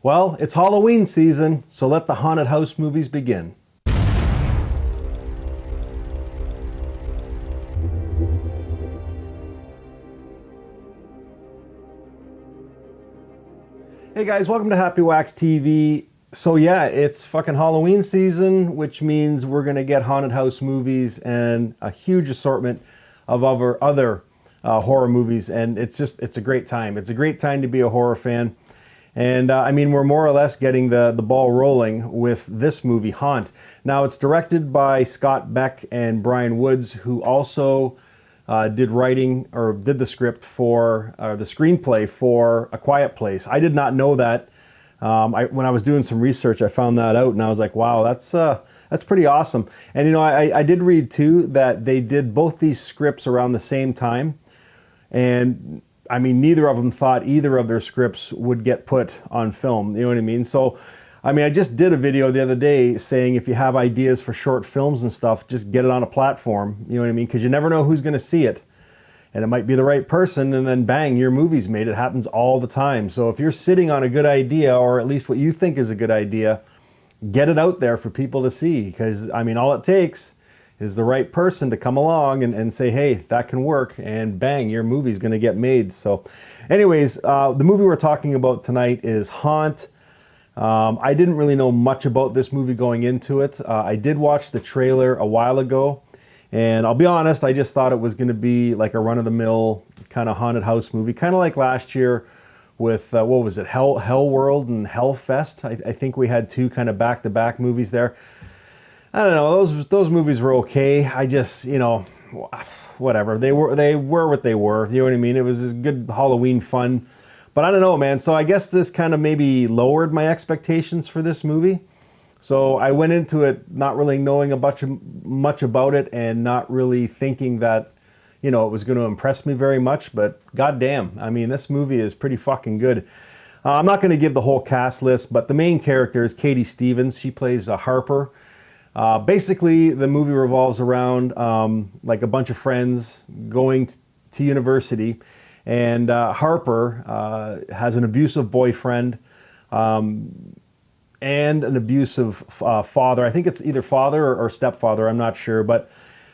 Well, it's Halloween season, so let the haunted house movies begin. Hey guys, welcome to Happywax TV. So yeah, it's fucking Halloween season, which means we're gonna get haunted house movies and a huge assortment of other horror movies, and it's a great time. It's a great time to be a horror fan. And I mean, we're more or less getting the ball rolling with this movie, Haunt. Now, it's directed by Scott Beck and Brian Woods, who also did the script for the screenplay for A Quiet Place. I did not know that. When I was doing some research, I found that out, and I was like, wow, that's pretty awesome. And you know, I did read too that they did both these scripts around the same time, and I mean, neither of them thought either of their scripts would get put on film. You know what I mean? So, I mean, I just did a video the other day saying if you have ideas for short films and stuff, just get it on a platform. You know what I mean? Because you never know who's going to see it. And it might be the right person, and then bang, your movie's made. It happens all the time. So if you're sitting on a good idea, or at least what you think is a good idea, get it out there for people to see. Because, I mean, all it takes is the right person to come along and say, hey, that can work, and bang, your movie's gonna get made. So anyways, the movie we're talking about tonight is Haunt. I didn't really know much about this movie going into it. I did watch the trailer a while ago, and I'll be honest, I just thought it was gonna be like a run-of-the-mill kind of haunted house movie, kind of like last year with, what was it, Hell World and Hellfest. I think we had two kind of back-to-back movies there. I don't know, those movies were okay. I just, you know, whatever. They were what they were. You know what I mean? It was just good Halloween fun. But I don't know, man. So I guess this kind of maybe lowered my expectations for this movie. So I went into it not really knowing much about it, and not really thinking that, you know, it was going to impress me very much. But goddamn, I mean, this movie is pretty fucking good. I'm not going to give the whole cast list, but the main character is Katie Stevens. She plays Harper. Basically, the movie revolves around like a bunch of friends going to university, and Harper has an abusive boyfriend and an abusive father. I think it's either father or stepfather, I'm not sure, but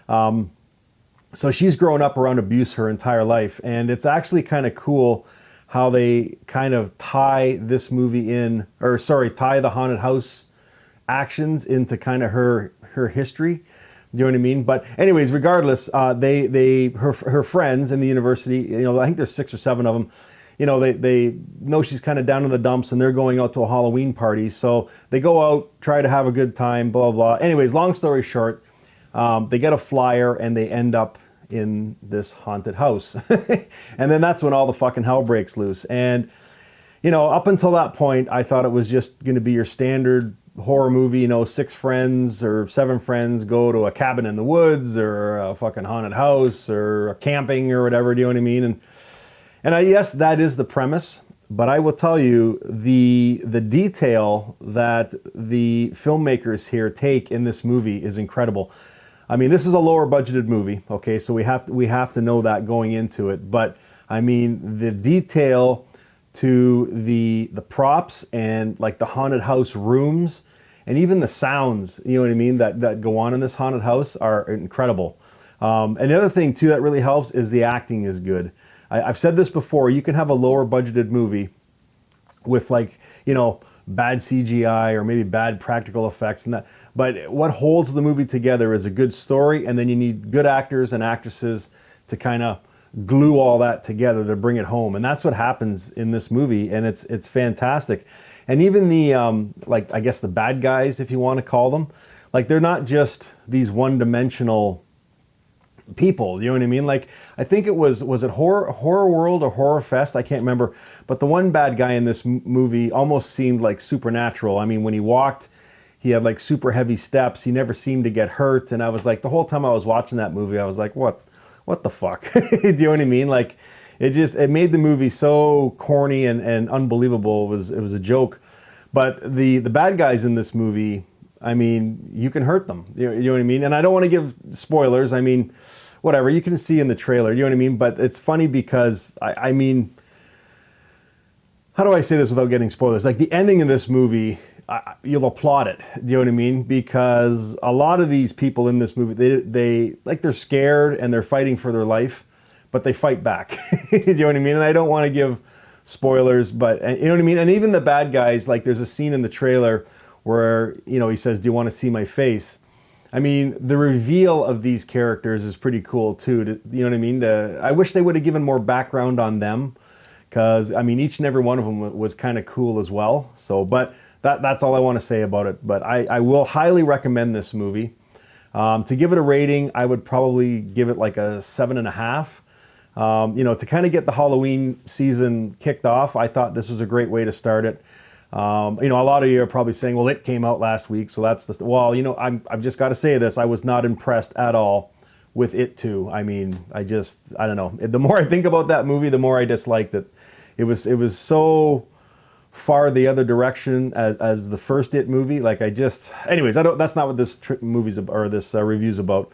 so she's grown up around abuse her entire life, and it's actually kind of cool how they kind of tie this movie in, or sorry, tie the haunted house actions into kind of her history. You know what I mean? But anyways, regardless, her friends in the university, you know, I think there's 6 or 7 of them, you know, they know she's kind of down in the dumps, and they're going out to a Halloween party. So they go out, try to have a good time, blah, blah, blah. Anyways, long story short, they get a flyer and they end up in this haunted house. And then that's when all the fucking hell breaks loose. And, you know, up until that point, I thought it was just going to be your standard horror movie, you know, 6 friends or 7 friends go to a cabin in the woods, or a fucking haunted house, or a camping, or whatever. Do you know what I mean? And yes, that is the premise, but I will tell you the detail that the filmmakers here take in this movie is incredible. I mean, this is a lower budgeted movie, okay, so we have to know that going into it. But I mean, the detail to the props, and like the haunted house rooms, and even the sounds, you know what I mean, that go on in this haunted house are incredible. And the other thing too that really helps is the acting is good. I've said this before, you can have a lower budgeted movie with, like, you know, bad CGI or maybe bad practical effects, and that, but what holds the movie together is a good story, and then you need good actors and actresses to kind of glue all that together to bring it home. And that's what happens in this movie, and it's fantastic. And even the like, I guess the bad guys, if you want to call them, like, they're not just these one-dimensional people, you know what I mean? Like, I think it was it Horror World or Horror Fest, I can't remember, but the one bad guy in this movie almost seemed like supernatural. I mean, when he walked, he had like super heavy steps, he never seemed to get hurt, and I was like, the whole time I was watching that movie, I was like, what the fuck? Do you know what I mean? Like, it made the movie so corny and unbelievable. It was a joke. But the bad guys in this movie, I mean, you can hurt them. You know what I mean? And I don't want to give spoilers. I mean, whatever, you can see in the trailer, you know what I mean? But it's funny because, I mean, how do I say this without getting spoilers? Like the ending of this movie, you'll applaud it. Do you know what I mean? Because a lot of these people in this movie, they like they're scared and they're fighting for their life, but they fight back. Do you know what I mean? And I don't want to give spoilers, but you know what I mean? And even the bad guys, like there's a scene in the trailer where, you know, he says, "Do you want to see my face?" I mean, the reveal of these characters is pretty cool too. You know what I mean? I wish they would have given more background on them, because I mean, each and every one of them was kind of cool as well. So, but that's all I want to say about it. But I will highly recommend this movie. To give it a rating, I would probably give it like a 7.5. You know, to kind of get the Halloween season kicked off, I thought this was a great way to start it. You know, a lot of you are probably saying, well, it came out last week, so that's the... Well, you know, I've just got to say this. I was not impressed at all with It Too. I mean, I don't know. The more I think about that movie, the more I disliked it. It was so far the other direction as the first It movie. Like anyways, that's not what this movie's or this review's about.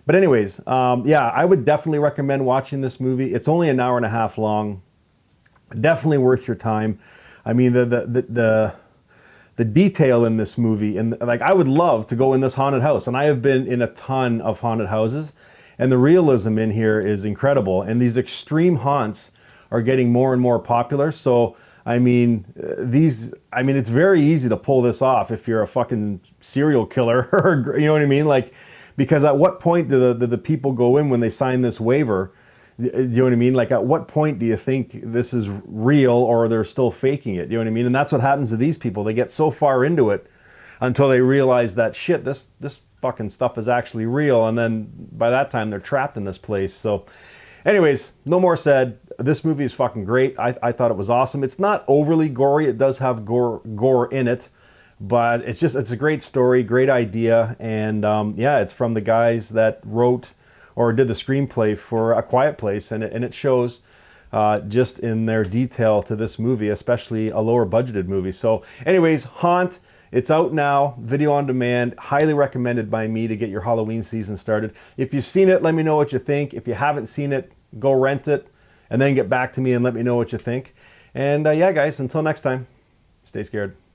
But anyways, yeah, I would definitely recommend watching this movie. It's only an hour and a half long. Definitely worth your time. I mean, the detail in this movie, and like I would love to go in this haunted house, and I have been in a ton of haunted houses, and the realism in here is incredible. And these extreme haunts are getting more and more popular. So I mean, it's very easy to pull this off if you're a fucking serial killer, or you know what I mean, like. Because at what point do the people go in when they sign this waiver? Do you know what I mean? Like, at what point do you think this is real or they're still faking it? Do you know what I mean? And that's what happens to these people. They get so far into it until they realize that, shit, this fucking stuff is actually real. And then by that time, they're trapped in this place. So anyways, no more said. This movie is fucking great. I thought it was awesome. It's not overly gory. It does have gore in it. But it's a great story, great idea, and yeah, it's from the guys that wrote or did the screenplay for A Quiet Place, and it shows just in their detail to this movie, especially a lower budgeted movie. So anyways, Haunt, it's out now, video on demand, highly recommended by me to get your Halloween season started. If you've seen it, let me know what you think. If you haven't seen it, go rent it, and then get back to me and let me know what you think. And yeah, guys, until next time, stay scared.